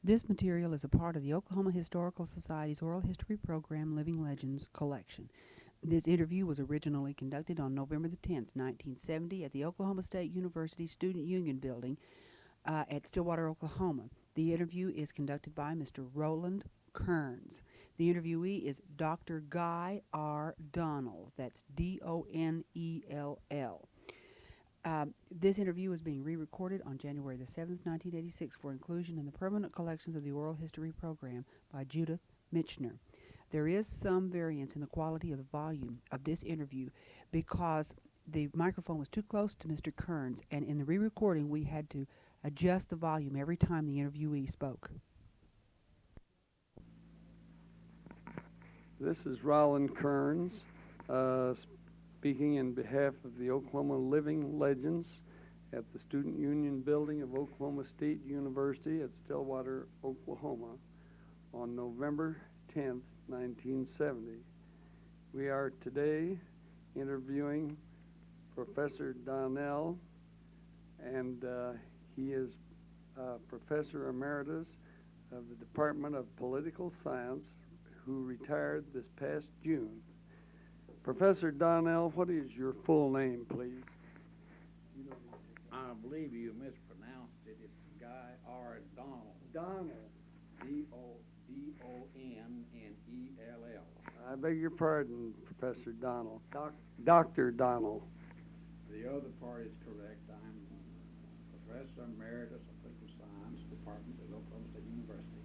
This material is a part of the Oklahoma Historical Society's Oral History Program Living Legends collection. This interview was originally conducted on November the 10th, 1970 at the Oklahoma State University Student Union Building at Stillwater, Oklahoma. The interview is conducted by Mr. Rolland Kerns. The interviewee is Dr. Guy R. Donnell. That's Donnell. This interview is being re-recorded on January the 7th, 1986 for inclusion in the permanent collections of the Oral History Program by Judith Michener. There is some variance in the quality of the volume of this interview because the microphone was too close to Mr. Kerns, and in the re-recording we had to adjust the volume every time the interviewee spoke. This is Rolland Kerns speaking in behalf of the Oklahoma Living Legends at the Student Union Building of Oklahoma State University at Stillwater, Oklahoma on November 10th, 1970. We are today interviewing Professor Donnell, and he is Professor Emeritus of the Department of Political Science, who retired this past June. Professor Donnell, what is your full name, please? I believe you mispronounced it. It's Guy R. Donnell. Donnell. Donnell. I beg your pardon, Professor Donnell. Dr. Donnell. The other part is correct. I'm Professor Emeritus of Political Science, Department at Oklahoma State University.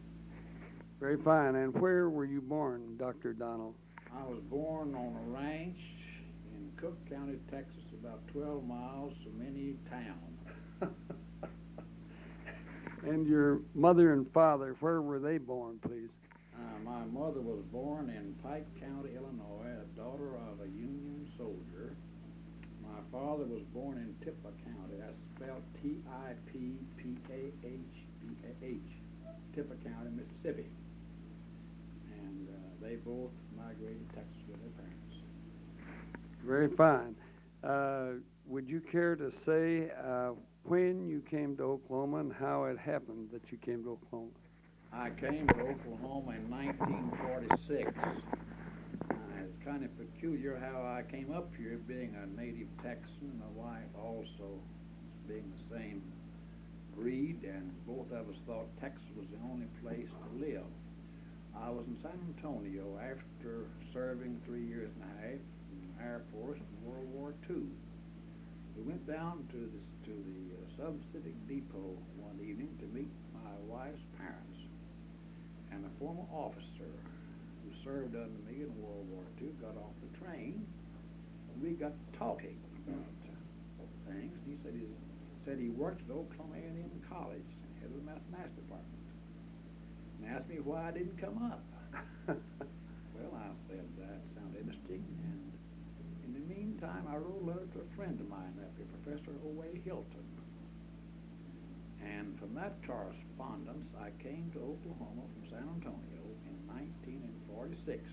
Very fine. And where were you born, Dr. Donnell? I was born on a ranch in Cook County, Texas, about 12 miles from any town. And your mother and father, where were they born, please? My mother was born in Pike County, Illinois, a daughter of a Union soldier. My father was born in Tippah County. That's spelled Tippah, Tippah County, Mississippi. And they both migrated to Texas with their parents. Very fine. Would you care to say when you came to Oklahoma and how it happened that you came to Oklahoma? I came to Oklahoma in 1946. It's kind of peculiar how I came up here, being a native Texan, my wife also being the same breed, and both of us thought Texas was the only place to live. I was in San Antonio after serving 3 years and a half in the Air Force in World War II. We went down to the Sub-Pacific Depot one evening to meet my wife's parents. And a former officer who served under me in World War II got off the train, and we got talking about things. He said he worked at Oklahoma A&M College, head of the mathematics department, and asked me why I didn't come up. Well, I said that sounded interesting, and in the meantime, I wrote a letter to a friend of mine up here, Professor Oway Hilton. And from that correspondence, I came to Oklahoma from San Antonio in 1946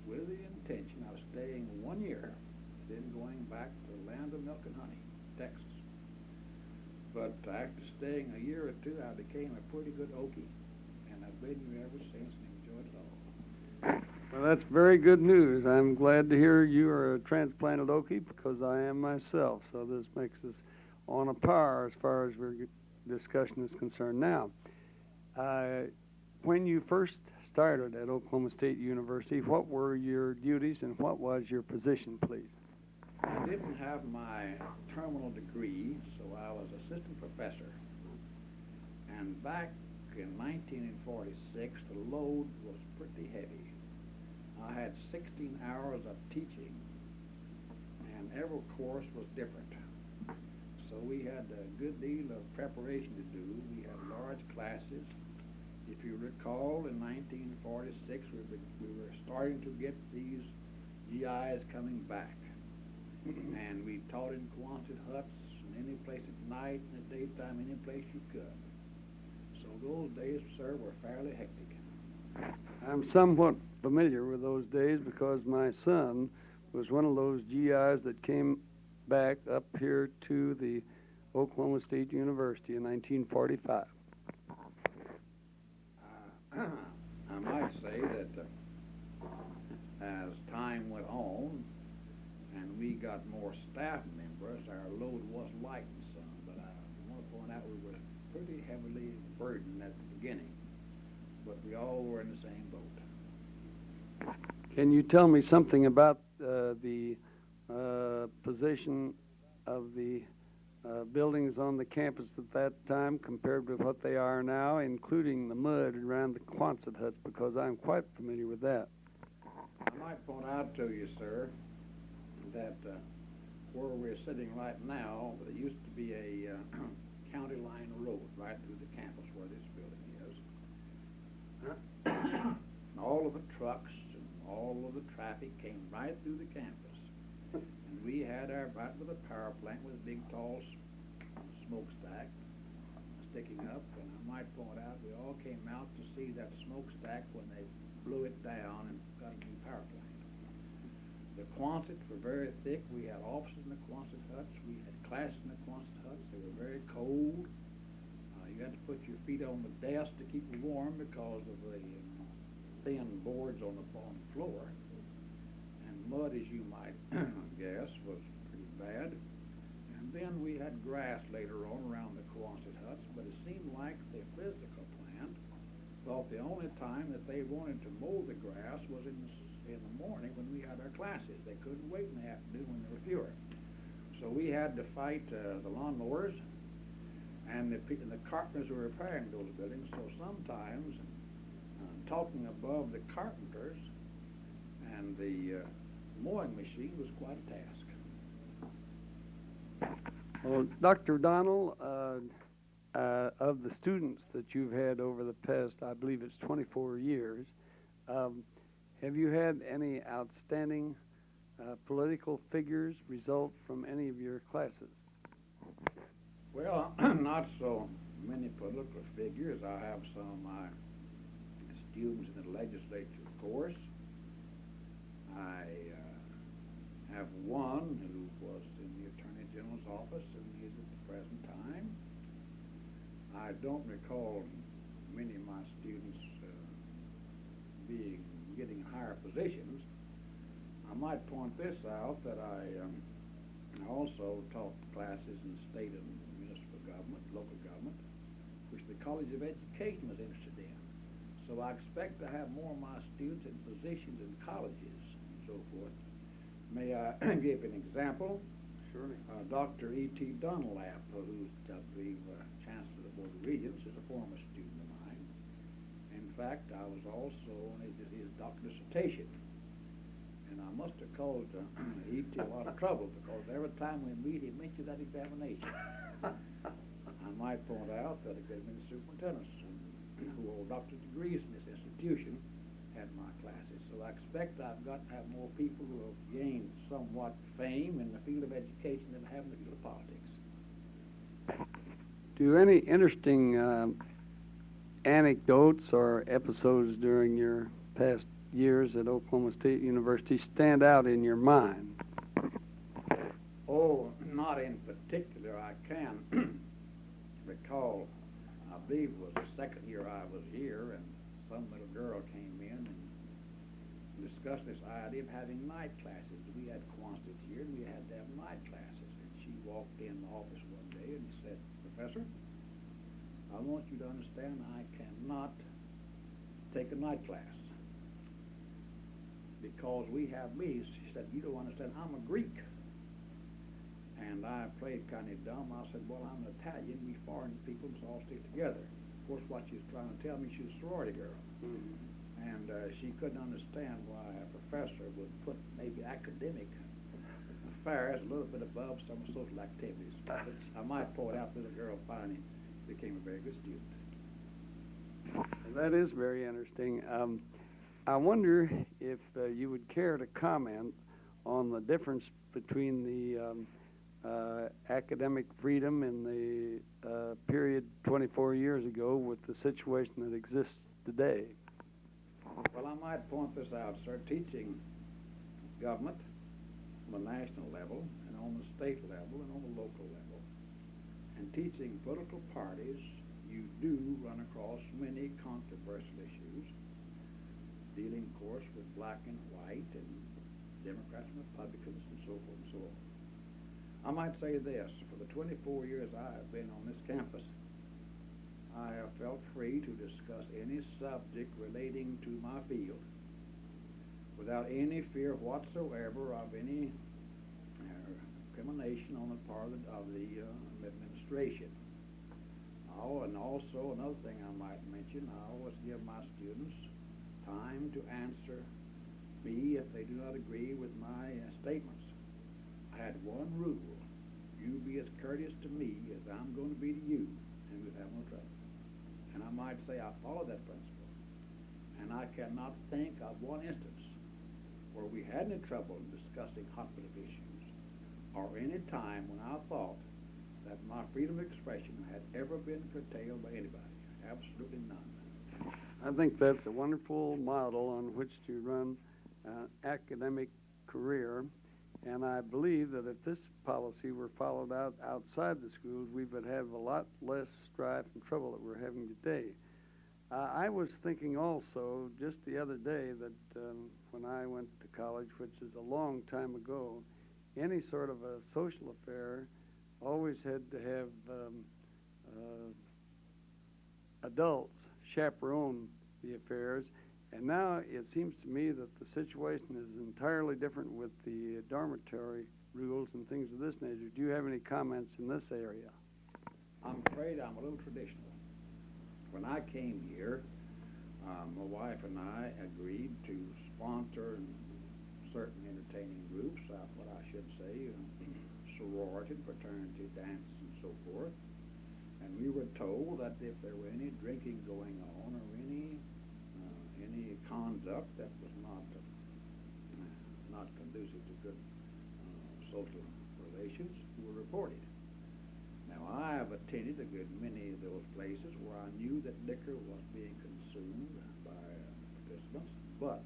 with the intention of staying 1 year, then going back to the land of milk and honey, Texas. But after staying a year or two, I became a pretty good Okie, and I've been here ever since and enjoyed it all. Well, that's very good news. I'm glad to hear you are a transplanted Okie because I am myself. So this makes us on a par as far as we're discussion is concerned. Now, when you first started at Oklahoma State University, what were your duties and what was your position, please? I didn't have my terminal degree, so I was assistant professor. And back in 1946, the load was pretty heavy. I had 16 hours of teaching, and every course was different. So we had a good deal of preparation to do. We had large classes. If you recall, in 1946, we were starting to get these GIs coming back. And we taught in Quonset huts, and any place at night, in the daytime, any place you could. So those days, sir, were fairly hectic. I'm somewhat familiar with those days because my son was one of those GIs that came back up here to the Oklahoma State University in 1945. I might say that as time went on and we got more staff members, our load was lightened some, but I want to point out we were pretty heavily burdened at the beginning, but we all were in the same boat. Can you tell me something about the position of the buildings on the campus at that time compared with what they are now, including the mud around the Quonset huts, because I'm quite familiar with that. I might point out to you, sir, that where we're sitting right now, there used to be a county line road right through the campus where this building is. All of the trucks and all of the traffic came right through the campus. And we had our right with a power plant with a big tall smokestack sticking up. And I might point out we all came out to see that smokestack when they blew it down and got a new power plant. The Quonsets were very thick. We had offices in the Quonset huts. We had classes in the Quonset huts. They were very cold. You had to put your feet on the desk to keep you warm because of the thin boards on the floor. And mud, as you might guess, was pretty bad. And then we had grass later on around the Quonset huts, but it seemed like the physical plant thought the only time that they wanted to mow the grass was in the morning when we had our classes. They couldn't wait in the afternoon when there were fewer. So we had to fight the lawnmowers and the carpenters who were repairing those buildings. So sometimes talking above the carpenters and the mowing machine was quite a task. Well, Dr. Donnell, of the students that you've had over the past, I believe it's 24 years, have you had any outstanding political figures result from any of your classes? Well, not so many political figures. I have some of my students in the legislature, of course. I have one who was in the Attorney General's office and is at the present time. I don't recall many of my students getting higher positions. I might point this out that I also taught classes in state and municipal government, local government, which the College of Education was interested in. So I expect to have more of my students in positions in colleges and so forth. May I give an example? Surely. Dr. E.T. Dunlap, who's, I believe, Chancellor of the Board of Regents, is a former student of mine. In fact, I was also on his doctoral dissertation. And I must have caused E.T. a lot of trouble because every time we meet, he mentions that examination. I might point out that a good many superintendents who hold doctorate degrees in this institution had my classes. So I expect I've got to have more people who have gained somewhat fame in the field of education than I have in the field of politics. Do any interesting anecdotes or episodes during your past years at Oklahoma State University stand out in your mind? Oh, not in particular. I can recall, I believe it was the second year I was here, and some little girl came in and discussed this idea of having night classes. We had Quonsets here, and we had to have night classes. And she walked in the office one day and said, "Professor, I want you to understand I cannot take a night class because we have me." She said, "You don't understand, I'm a Greek." And I played kind of dumb. I said, "Well, I'm an Italian. We foreign people, so all stick together." Of course, what she was trying to tell me, she was a sorority girl. Mm-hmm. And she couldn't understand why a professor would put maybe academic affairs a little bit above some social activities. But I might point out that the girl finally became a very good student. That is very interesting. I wonder if you would care to comment on the difference between the academic freedom in the period 24 years ago with the situation that exists today. Well, I might point this out, sir. Teaching government on the national level and on the state level and on the local level, and teaching political parties you do run across many controversial issues, dealing, of course, with black and white and Democrats and Republicans and so forth and so on. I might say this, for the 24 years I have been on this campus, I have felt free to discuss any subject relating to my field without any fear whatsoever of any recrimination on the part of the administration. Oh, and also another thing I might mention, I always give my students time to answer me if they do not agree with my statements. I had one rule: you be as courteous to me as I'm going to be to you, and we'll have no trouble. And I might say I follow that principle. And I cannot think of one instance where we had any trouble in discussing hot button issues, or any time when I thought that my freedom of expression had ever been curtailed by anybody. Absolutely none. I think that's a wonderful model on which to run an academic career, and I believe that if this policy were followed outside the schools, we would have a lot less strife and trouble that we're having today. I was thinking also just the other day that when I went to college, which is a long time ago, any sort of a social affair always had to have adults chaperone the affairs, and now it seems to me that the situation is entirely different with the dormitory rules and things of this nature. Do you have any comments in this area? I'm afraid I'm a little traditional. When I came here, my wife and I agreed to sponsor certain entertaining groups, what I should say, sorority, fraternity, dances, and so forth. And we were told that if there were any drinking going on or any conduct that was not conducive to good social relations, we were reported. Now, I have attended a good many of those places where I knew that liquor was being consumed by participants, but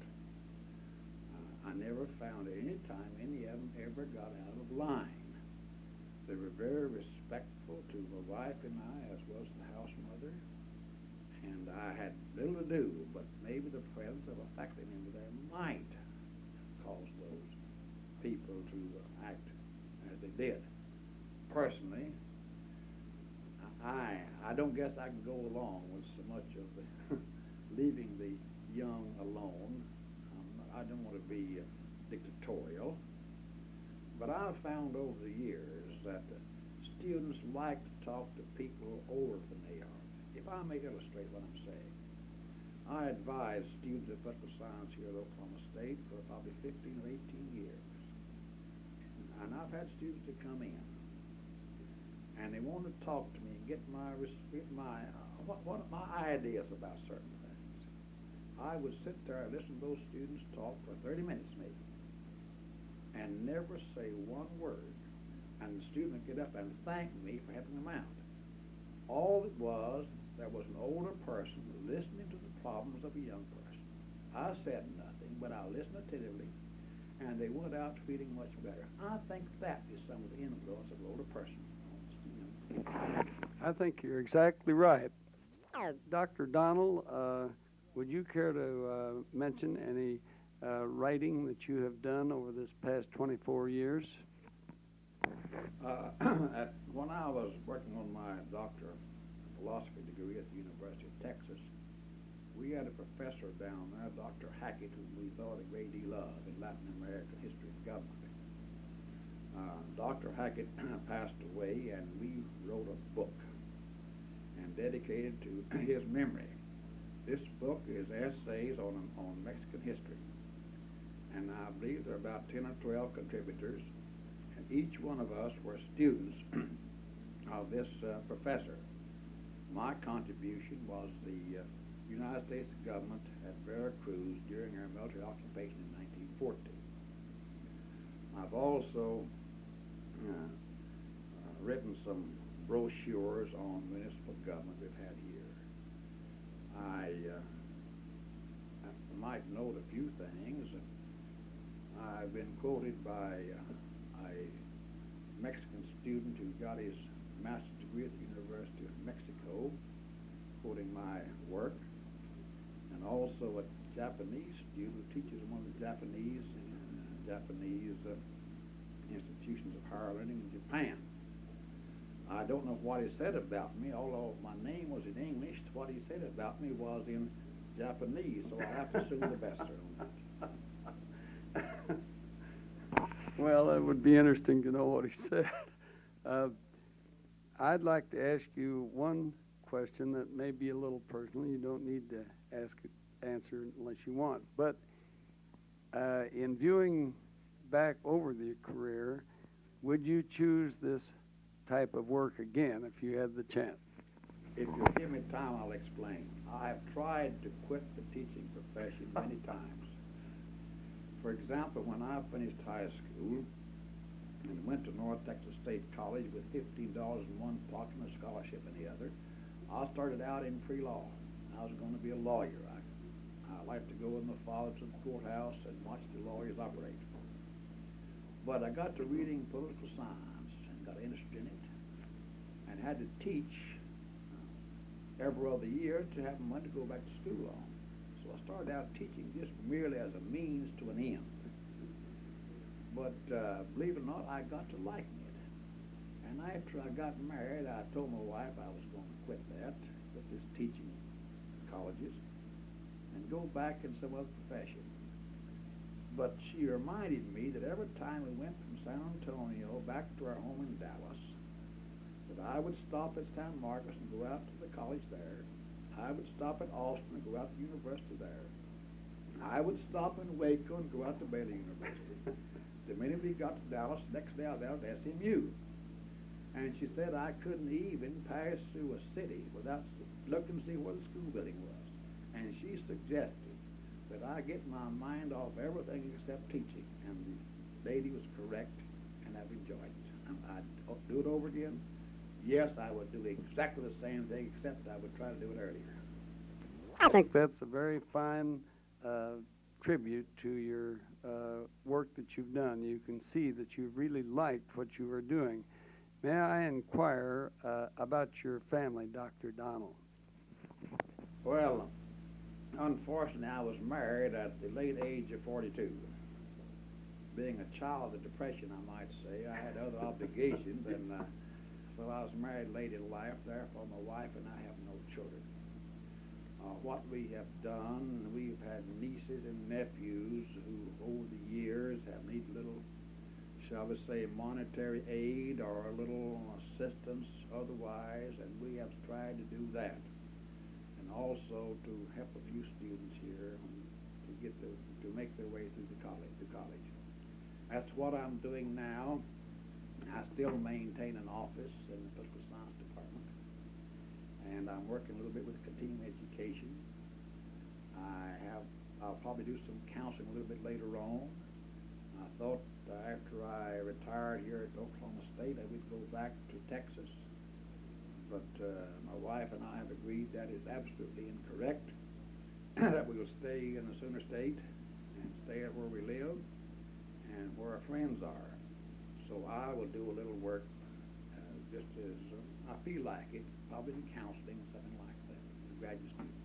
I never found any time any of them ever got out of line. They were very respectful to my wife and I, as well as the house mother, and I had little to do, but maybe the presence of a faculty member there might cause those people to act as they did. Personally, I don't guess I can go along with so much of the leaving the young alone. I don't want to be dictatorial, but I've found over the years that students like to talk to people older than they are. If I may illustrate what I'm saying, I advised students of political science here at Oklahoma State for probably 15 or 18 years. And I've had students that come in, and they want to talk to me and get my ideas about certain things. I would sit there and listen to those students talk for 30 minutes maybe, and never say one word. And the student would get up and thank me for helping them out. All it was, there was an older person listening to the problems of a young person. I said nothing, but I listened attentively, and they went out feeling much better. I think that is some of the influence of an older person. I think you're exactly right. Dr. Donnell, would you care to mention any writing that you have done over this past 24 years? When I was working on my Doctor of Philosophy degree at the University of Texas, we had a professor down there, Dr. Hackett, who we thought a great deal of in Latin American history and government. Dr. Hackett passed away, and we wrote a book and dedicated to his memory. This book is essays on Mexican history, and I believe there are about 10 or 12 contributors, and each one of us were students of this professor. My contribution was the United States government at Veracruz during our military occupation in 1940. I've also written some brochures on municipal government we've had here. I might note a few things. I've been quoted by a Mexican student who got his master's degree at the University of Mexico quoting my work, and also a Japanese student who teaches in one of the Japanese institutions of higher learning in Japan. I don't know what he said about me, although my name was in English. What he said about me was in Japanese, so I'll have to assume the best on that. Well, it would be interesting to know what he said. I'd like to ask you one question that may be a little personal. You don't need to answer unless you want. But in viewing back over the career, would you choose this type of work again if you had the chance? If you give me time, I'll explain. I have tried to quit the teaching profession many times. For example, when I finished high school and went to North Texas State College with $15 in one pocket and a scholarship in the other, I started out in pre-law. I was going to be a lawyer. I liked to go with my father to the courthouse and watch the lawyers operate. But I got to reading political science and got interested in it and had to teach every other year to have money to go back to school on. So I started out teaching just merely as a means to an end. But believe it or not, I got to liking it. And after I got married, I told my wife I was going to quit this teaching colleges, and go back in some other profession. But she reminded me that every time we went from San Antonio back to our home in Dallas, that I would stop at San Marcos and go out to the college there. I would stop at Austin and go out to the university there. I would stop in Waco and go out to Baylor University. The minute we got to Dallas, next day I was out at SMU. And she said I couldn't even pass through a city without looking to see where the school building was. And she suggested that I get my mind off everything except teaching. And the lady was correct, and I've enjoyed it. I'd do it over again. Yes, I would do exactly the same thing, except I would try to do it earlier. I think that's a very fine tribute to your work that you've done. You can see that you really liked what you were doing. May I inquire about your family, Dr. Donnell? Well, unfortunately, I was married at the late age of 42. Being a child of the Depression, I might say, I had other obligations, and so I was married late in life. Therefore, my wife and I have no children. What we have done, we've had nieces and nephews who, over the years, have needed little, shall we say, monetary aid or a little assistance otherwise, and we have tried to do that. And also to help a few students here to make their way through the college. That's what I'm doing now. I still maintain an office in the political science department, and I'm working a little bit with continuing education. I'll probably do some counseling a little bit later on. I thought after I retired here at Oklahoma State, I would go back to Texas. But my wife and I have agreed that is absolutely incorrect, that we will stay in the Sooner State and stay at where we live and where our friends are. So I will do a little work just as I feel like it, probably in counseling, something like that, with graduate students.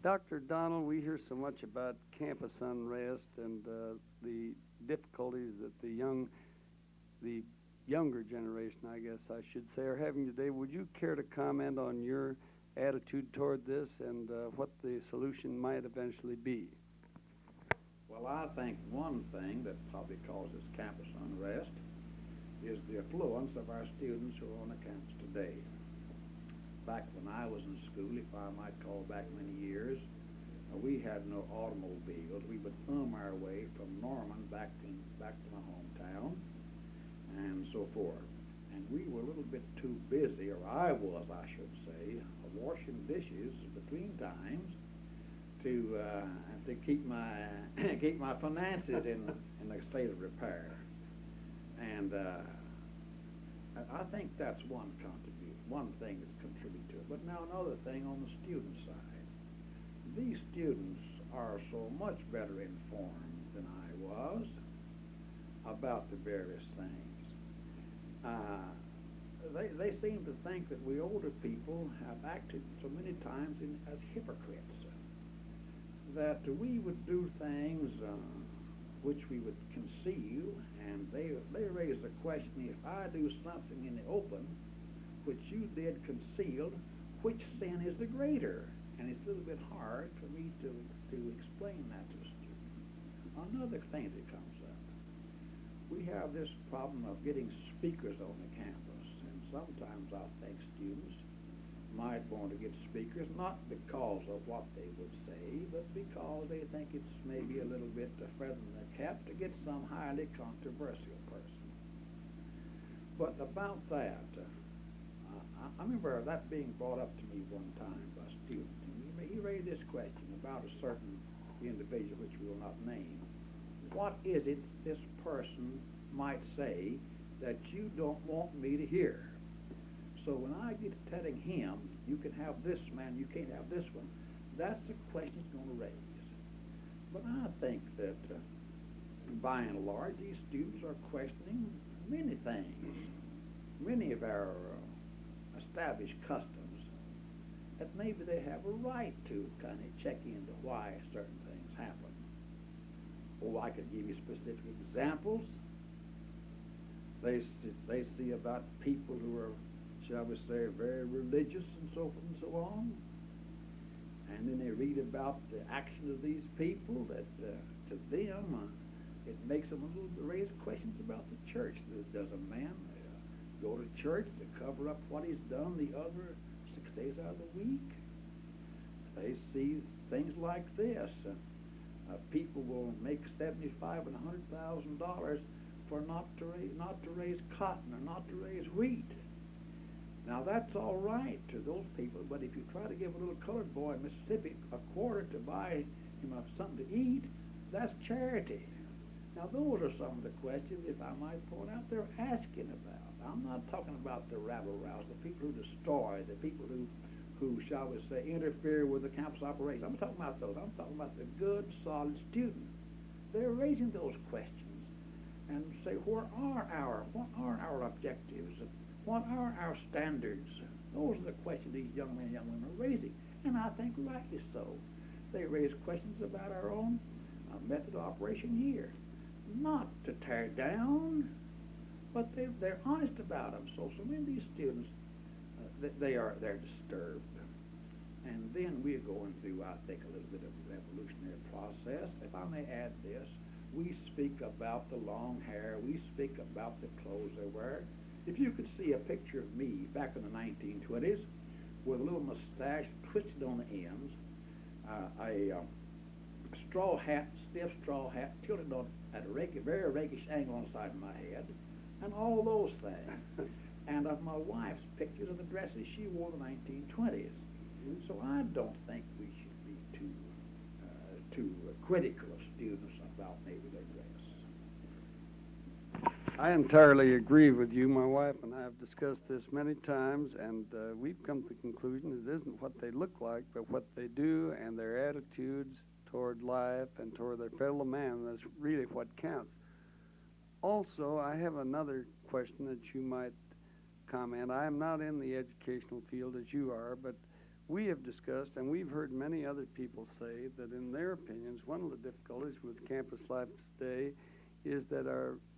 Dr. Donnell, we hear so much about campus unrest and the difficulties that the younger generation, I guess I should say, are having today. Would you care to comment on your attitude toward this and what the solution might eventually be? Well, I think one thing that probably causes campus unrest is the affluence of our students who are on the campus today. Back when I was in school, if I might call back many years, we had no automobiles. We would our way from Norman back to my hometown and so forth. And we were a little bit too busy, or I was, I should say, washing dishes between times to keep my finances in a state of repair. And I think that's one thing that's contributed to it. But now another thing on the student side. These students are so much better informed than I was about the various things. they seem to think that we older people have acted so many times as hypocrites, that we would do things which we would conceal, and they raise the question, if I do something in the open, which you did concealed, which sin is the greater? And it's a little bit hard for me to explain that to a student. Another thing that comes up, we have this problem of getting speakers on the campus, and sometimes I think students might want to get speakers, not because of what they would say, but because they think it's maybe a little bit a feather in their cap to get some highly controversial person. But about that, I remember that being brought up to me one time by a student. And he raised this question about a certain individual, which we will not name. What is it this person might say that you don't want me to hear? So when I get to telling him, you can have this man, you can't have this one, that's the question he's going to raise. But I think that by and large, these students are questioning many things, many of our established customs, that maybe they have a right to kind of check into why certain things happen. Or I could give you specific examples. They see about people who are, shall we say, very religious and so forth and so on. And then they read about the action of these people that to them it makes them raise questions about the church. Does a man go to church to cover up what he's done the other 6 days out of the week? They see things like this. People will make $75,000 and $100,000 for not to raise cotton or not to raise wheat. Now that's all right to those people, but if you try to give a little colored boy in Mississippi a quarter to buy him something to eat, that's charity. Now those are some of the questions, if I might point out, they're asking about. I'm not talking about the rabble-rouse, the people who destroy, the people who, shall we say, interfere with the campus operation. I'm talking about those. I'm talking about the good, solid student. They're raising those questions and say, what are our objectives? What are our standards? Those are the questions these young men and young women are raising, and I think rightly so. They raise questions about our own method of operation here. Not to tear down, but they're honest about them. So many of these students, they're disturbed. And then we're going through, I think, a little bit of a revolutionary process. If I may add this, we speak about the long hair, we speak about the clothes they wear. If you could see a picture of me back in the 1920s with a little mustache twisted on the ends, a straw hat, stiff straw hat, tilted on at a very rakish angle on the side of my head, and all those things. And of my wife's pictures of the dresses she wore in the 1920s. So I don't think we should be too critical of students about maybe their dress. I entirely agree with you. My wife and I have discussed this many times, and we've come to the conclusion it isn't what they look like, but what they do and their attitudes toward life and toward their fellow man. That's really what counts. Also, I have another question that you might comment. I am not in the educational field as you are, but we have discussed, and we've heard many other people say that in their opinions, one of the difficulties with campus life today is that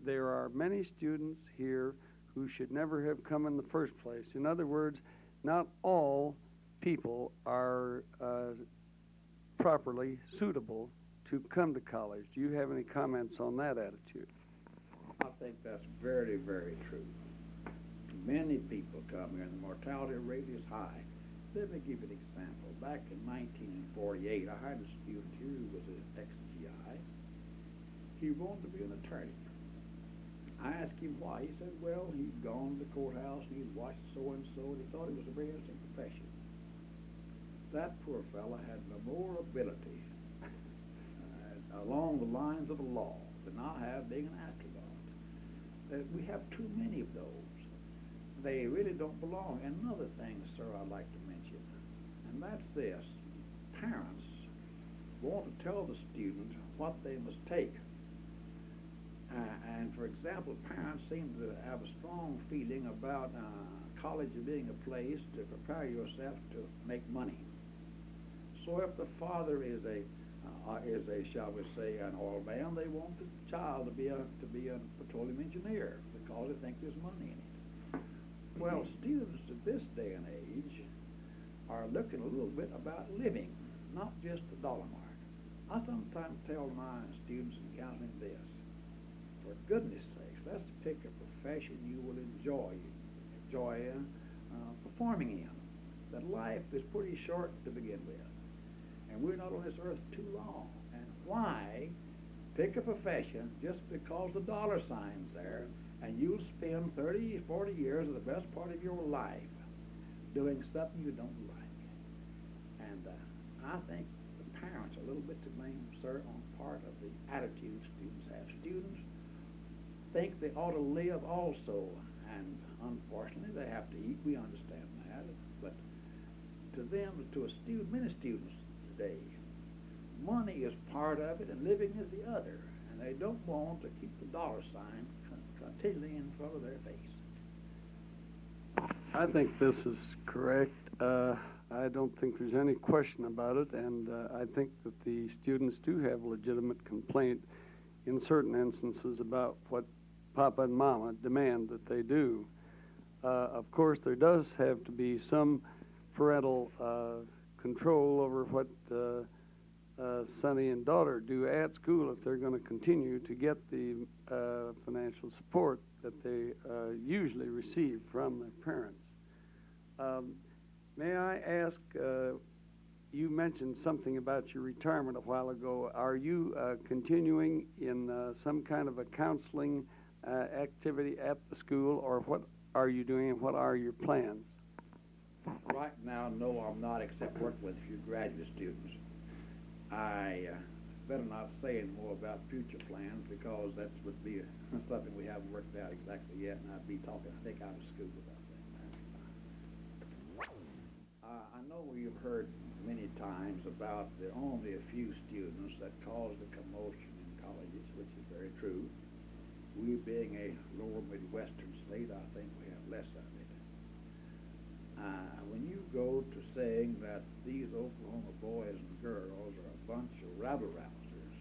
there are many students here who should never have come in the first place. In other words, not all people are properly suitable to come to college. Do you have any comments on that attitude? I think that's very, very true. Many people come here and the mortality rate is high. Let me give you an example. Back in 1948, I had a student here who was an ex-GI. He wanted to be an attorney. I asked him why. He said, well, he'd gone to the courthouse and he'd watched so-and-so, and he thought it was a very interesting profession. That poor fella had no more ability along the lines of the law than I have being an astronaut. We have too many of those. They really don't belong. And another thing, sir, I'd like to mention, and that's this. Parents want to tell the student what they must take. And for example, parents seem to have a strong feeling about college being a place to prepare yourself to make money. So if the father is a shall we say an oil man, they want the child to be a petroleum engineer because they think there's money in it. Well, students at this day and age are looking a little bit about living, not just the dollar mark. I sometimes tell my students in counseling this: for goodness sakes, let's pick a profession you will enjoy performing in. That life is pretty short to begin with, and we're not on this earth too long. And why pick a profession just because the dollar sign's there, and you'll spend 30, 40 years of the best part of your life doing something you don't like? And I think the parents are a little bit to blame, sir, on part of the attitude students have. Students think they ought to live also, and unfortunately they have to eat. We understand that, but to them, many students today, money is part of it and living is the other, and they don't want to keep the dollar sign continually in front of their face. I think this is correct. I don't think there's any question about it, and I think that the students do have legitimate complaint in certain instances about what Papa and Mama demand that they do. Of course, there does have to be some parental control over what Sonny and daughter do at school if they're going to continue to get the financial support that they usually receive from their parents. May I ask, you mentioned something about your retirement a while ago. Are you continuing in some kind of a counseling activity at the school, or what are you doing and what are your plans? Right now, no, I'm not, except working with a few graduate students. I better not say any more about future plans because that would be something we haven't worked out exactly yet, and I'd be talking, I think, out of school about that. I know you've heard many times about the only a few students that cause the commotion in colleges, which is very true. We being a lower Midwestern state, I think we have less of it. When you go to saying that these Oklahoma boys and girls are a bunch of rabble-rousers,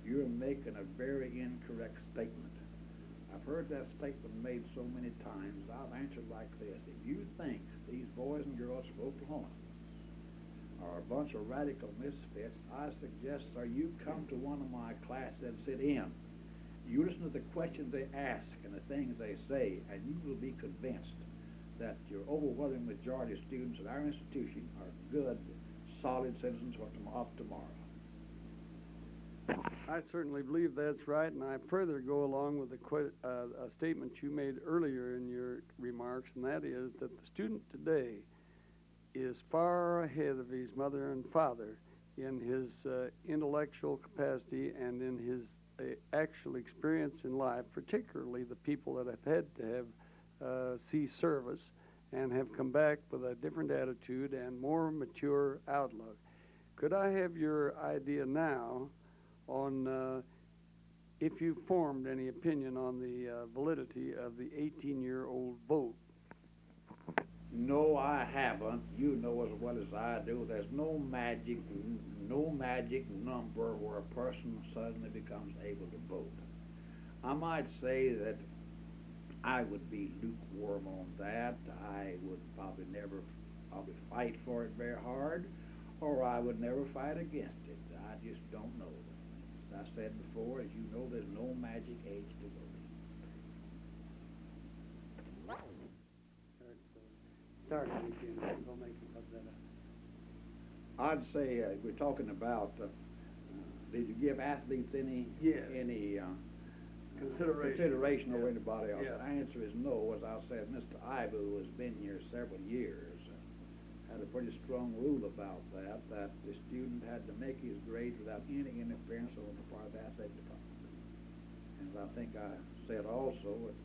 you're making a very incorrect statement. I've heard that statement made so many times. I've answered like this: if you think these boys and girls from Oklahoma are a bunch of radical misfits, I suggest, sir, you come to one of my classes and sit in. You listen to the questions they ask and the things they say, and you will be convinced that your overwhelming majority of students at our institution are good, solid citizens of tomorrow. I certainly believe that's right, and I further go along with a statement you made earlier in your remarks, and that is that the student today is far ahead of his mother and father in his intellectual capacity and in his actual experience in life, particularly the people that have had to have see service and have come back with a different attitude and more mature outlook. Could I have your idea now on if you formed any opinion on the validity of the 18-year-old vote? No, I haven't. You know as well as I do, there's no magic number where a person suddenly becomes able to vote. I might say that I would be lukewarm on that. I would probably fight for it very hard, or I would never fight against it. I just don't know. As I said before, as you know, there's no magic age to voting. I'd say we're talking about did you give athletes any consideration over anybody else? Yeah. The answer is no. As I said, Mr. Ibu, who has been here several years, had a pretty strong rule about that the student had to make his grades without any interference on the part of the athletic department. And as I think I said also, at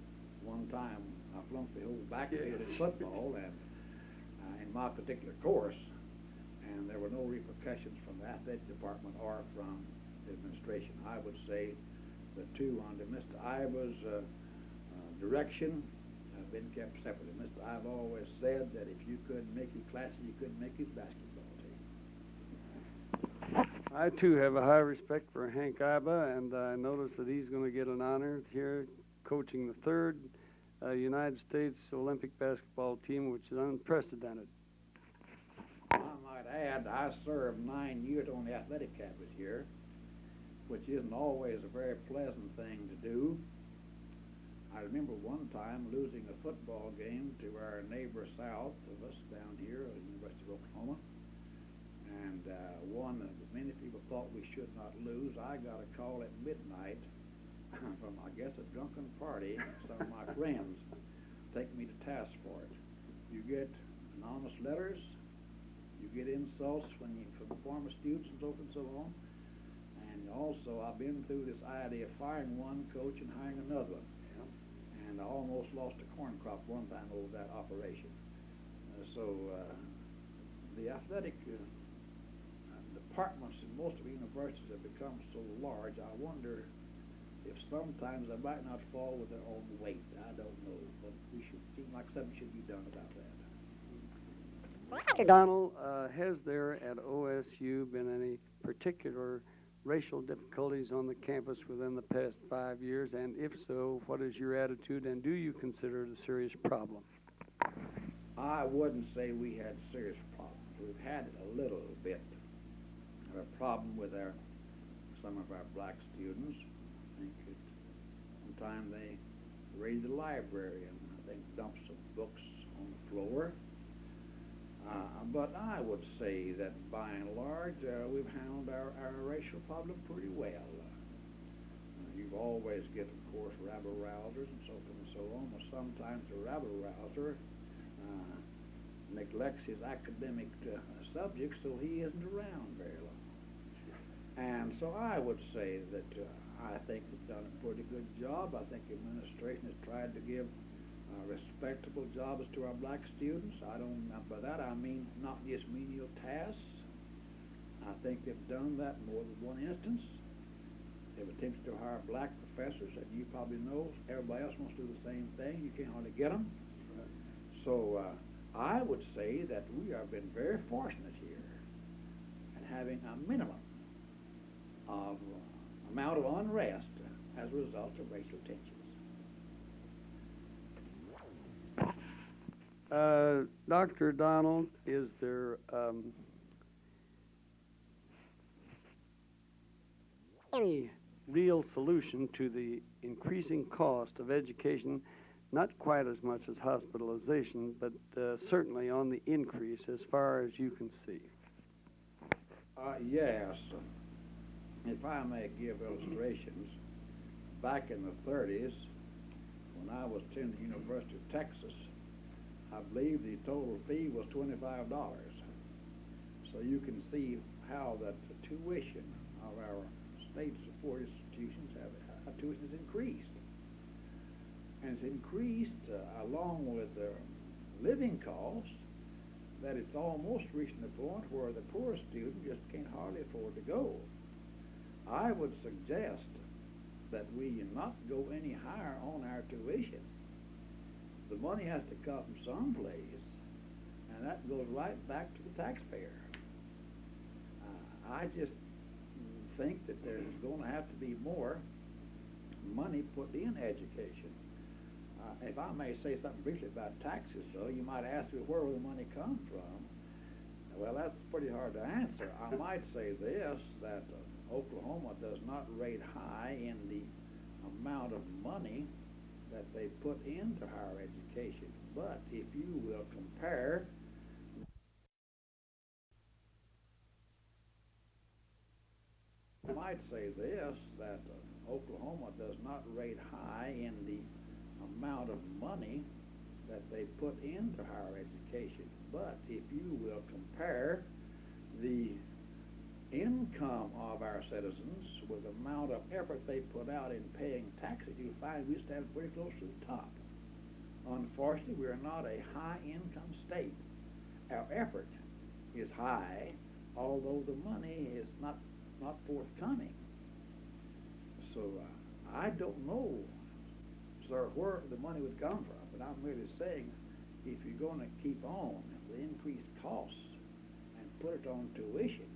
one time I flunked the whole backfield in football and in my particular course, and there were no repercussions from the athletic department or from the administration. I would say The two under Mr. Ivor's direction have been kept separately. Mr. Ivor always said that if you couldn't make his classes, you couldn't make his basketball team. I too have a high respect for Hank Iba, and I notice that he's going to get an honor here coaching the third United States Olympic basketball team, which is unprecedented. I might add, I served 9 years on the athletic campus here, which isn't always a very pleasant thing to do. I remember one time losing a football game to our neighbor south of us down here at the University of Oklahoma. And one that many people thought we should not lose. I got a call at midnight from, I guess, a drunken party, some of my friends taking me to task for it. You get anonymous letters, you get insults from former students and so forth and so on. And also, I've been through this idea of firing one coach and hiring another one. And I almost lost a corn crop one time over that operation. So the athletic departments in most of the universities have become so large, I wonder if sometimes they might not fall with their own weight. I don't know, but we should seem like something should be done about that. Donald, has there at OSU been any particular racial difficulties on the campus within the past 5 years? And if so, what is your attitude, and do you consider it a serious problem? I wouldn't say we had serious problems. We've had a little bit of a problem with some of our black students. I think one time they raided the library and I think dumped some books on the floor. But I would say that by and large, we've handled our racial problem pretty well. You always get, of course, rabble-rousers and so forth and so on. But sometimes a rabble-rouser neglects his academic subjects, so he isn't around very long. And so I would say that I think we've done a pretty good job. I think the administration has tried to give respectable jobs to our black students. By that I mean not just menial tasks. I think they've done that in more than one instance. They've attempted to hire black professors, and you probably know everybody else wants to do the same thing. You can't hardly get them. So I would say that we have been very fortunate here in having a minimum of amount of unrest as a result of racial tensions. Dr. Donald, is there any real solution to the increasing cost of education, not quite as much as hospitalization, but certainly on the increase as far as you can see? Yes. If I may give illustrations, back in the 30s, when I was attending the University of Texas, I believe the total fee was $25. So you can see how that the tuition of our state-supported institutions tuition has increased. And it's increased along with the living costs, that it's almost reaching the point where the poor student just can't hardly afford to go. I would suggest that we not go any higher on our tuition. The money has to come from someplace, and that goes right back to the taxpayer. I just think that there's going to have to be more money put in education. If I may say something briefly about taxes, though, you might ask me where will the money come from. Well, that's pretty hard to answer. I might say this, that Oklahoma does not rate high in the amount of money that they put into higher education. But if you will compare I might say this, that Oklahoma does not rate high in the amount of money that they put into higher education. But if you will compare the income of our citizens with the amount of effort they put out in paying taxes, you find we stand pretty close to the top. Unfortunately, we are not a high-income state. Our effort is high, although the money is not forthcoming. So I don't know, sir, where the money would come from, but I'm merely saying if you're going to keep on with increased costs and put it on tuition,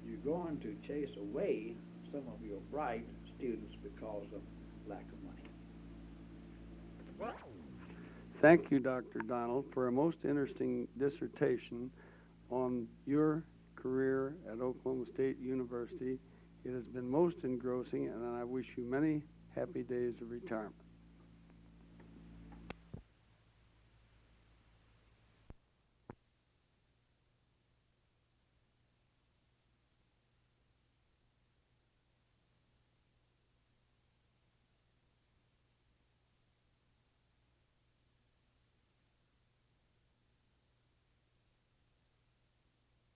you're going to chase away some of your bright students because of lack of money. Thank you, Dr. Donnell, for a most interesting dissertation on your career at Oklahoma State University. It has been most engrossing, and I wish you many happy days of retirement.